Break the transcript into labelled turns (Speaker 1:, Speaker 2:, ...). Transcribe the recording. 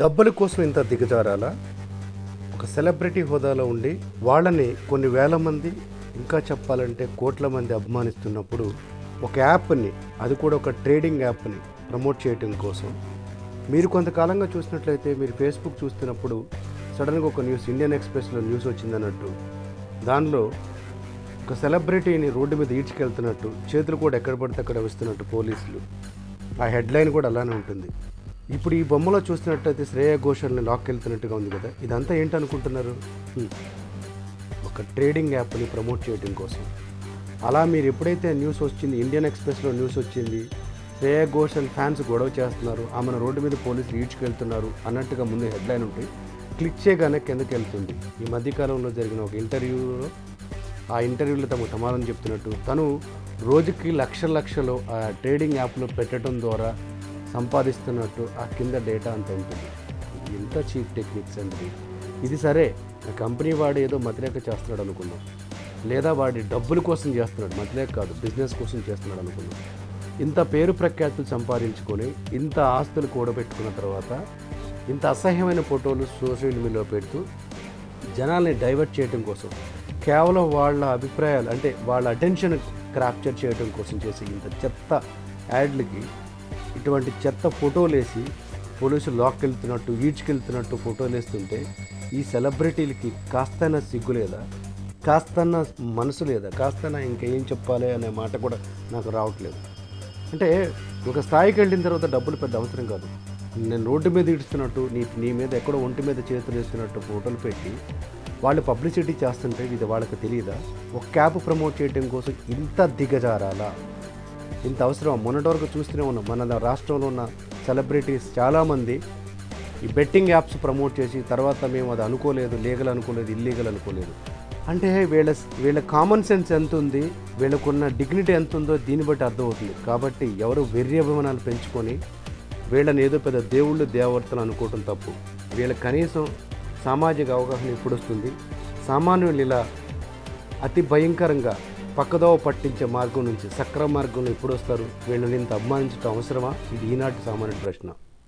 Speaker 1: డబ్బుల కోసం ఇంత దిగజారాలా? ఒక సెలబ్రిటీ హోదాలో ఉండి వాళ్ళని కొన్ని వేల మంది, ఇంకా చెప్పాలంటే కోట్ల మంది అభిమానిస్తున్నప్పుడు ఒక యాప్ని, అది కూడా ఒక ట్రేడింగ్ యాప్ని ప్రమోట్ చేయడం కోసం మీరు కొంతకాలంగా చూసినట్లయితే మీరు ఫేస్బుక్ చూస్తున్నప్పుడు సడన్గా ఒక న్యూస్, ఇండియన్ ఎక్స్ప్రెస్లో న్యూస్ వచ్చిందన్నట్టు, దానిలో ఒక సెలబ్రిటీని రోడ్డు మీద ఈడ్చుకెళ్తున్నట్టు, చేతులు కూడా ఎక్కడ పడితే అక్కడ వస్తున్నట్టు పోలీసులు, ఆ హెడ్లైన్ కూడా అలానే ఉంటుంది. ఇప్పుడు ఈ బొమ్మలో చూసినట్టయితే శ్రేయా ఘోషల్ని లాక్కెళ్తున్నట్టుగా ఉంది కదా. ఇదంతా ఏంటనుకుంటున్నారు? ఒక ట్రేడింగ్ యాప్ని ప్రమోట్ చేయడం కోసం. అలా మీరు ఎప్పుడైతే న్యూస్ వచ్చింది, ఇండియన్ ఎక్స్ప్రెస్లో న్యూస్ వచ్చింది, శ్రేయా ఘోషల్ ఫ్యాన్స్ గొడవ చేస్తున్నారు, ఆమెను రోడ్డు మీద పోలీసులు ఈడ్చుకెళ్తున్నారు అన్నట్టుగా ముందు హెడ్లైన్ ఉంటుంది. క్లిక్ చేయగానే కిందకి వెళ్తుంది. ఈ మధ్యకాలంలో జరిగిన ఒక ఇంటర్వ్యూలో, ఆ ఇంటర్వ్యూలో తమకు సమాధానం చెప్తున్నట్టు, తను రోజుకి లక్షలు ఆ ట్రేడింగ్ యాప్లో పెట్టడం ద్వారా సంపాదిస్తున్నట్టు ఆ కింద డేటా అంత ఉంటుంది. ఎంత చీప్ టెక్నిక్స్ అండి ఇది. సరే, ఆ కంపెనీ వాడు ఏదో మతిలేక చేస్తున్నాడు అనుకున్నాం, లేదా వాడి డబ్బుల కోసం చేస్తున్నాడు, మతిలేక కాదు బిజినెస్ కోసం చేస్తున్నాడు అనుకున్నాం. ఇంత పేరు ప్రఖ్యాతులు సంపాదించుకొని, ఇంత ఆస్తులు కూడబెట్టుకున్న తర్వాత ఇంత అసహ్యమైన ఫోటోలు సోషల్ మీడియాలో పెడుతూ జనాల్ని డైవర్ట్ చేయడం కోసం, కేవలం వాళ్ళ అభిప్రాయాలు అంటే వాళ్ళ అటెన్షన్ క్యాప్చర్ చేయడం కోసం చేసి ఇంత చెత్త యాడ్లకి ఇటువంటి చెత్త ఫోటోలు వేసి పోలీసులు లాక్కెళ్తున్నట్టు, ఈడ్చుకెళ్తున్నట్టు ఫోటోలు వేస్తుంటే ఈ సెలబ్రిటీలకి కాస్తైనా సిగ్గు లేదా, కాస్తన్నా మనసు లేదా, కాస్తైనా ఇంకేం చెప్పాలి అనే మాట కూడా నాకు రావట్లేదు. అంటే ఒక స్థాయికి వెళ్ళిన తర్వాత డబ్బులు పెద్ద అవసరం కాదు. నేను రోడ్డు మీద ఇడుస్తున్నట్టు, నీ మీద ఎక్కడో ఒంటి మీద చేతులు వేస్తున్నట్టు ఫోటోలు పెట్టి వాళ్ళు పబ్లిసిటీ చేస్తుంటే ఇది వాళ్ళకి తెలియదా? ఒక క్యాబ్ ప్రమోట్ చేయడం కోసం ఇంత దిగజారాలా? ఇంత అవసరం? మొన్నటి వరకు చూస్తూనే ఉన్నాం, మన రాష్ట్రంలో ఉన్న సెలబ్రిటీస్ చాలామంది ఈ బెట్టింగ్ యాప్స్ ప్రమోట్ చేసి తర్వాత మేము అది అనుకోలేదు, లీగల్ అనుకోలేదు, ఇల్లీగల్ అనుకోలేదు. అంటే వీళ్ళ కామన్ సెన్స్ ఎంత ఉంది, వీళ్ళకున్న డిగ్నిటీ ఎంత ఉందో దీన్ని బట్టి అర్థమవుతుంది. కాబట్టి ఎవరు వెర్రి అభిమానాలు పెంచుకొని వీళ్ళని ఏదో పెద్ద దేవుళ్ళు దేవతలు అనుకోవటం తప్పు. వీళ్ళ కనీసం సామాజిక అవగాహన ఎప్పుడు వస్తుంది? సామాన్యులు ఇలా అతి భయంకరంగా పక్కదోవ పట్టించే మార్గం నుంచి సక్రమ మార్గంలో ఎప్పుడు వస్తారు? వీళ్ళని ఇంత అభిమానించడం అవసరమా? ఇది ఈనాటి సామాన్య ప్రశ్న.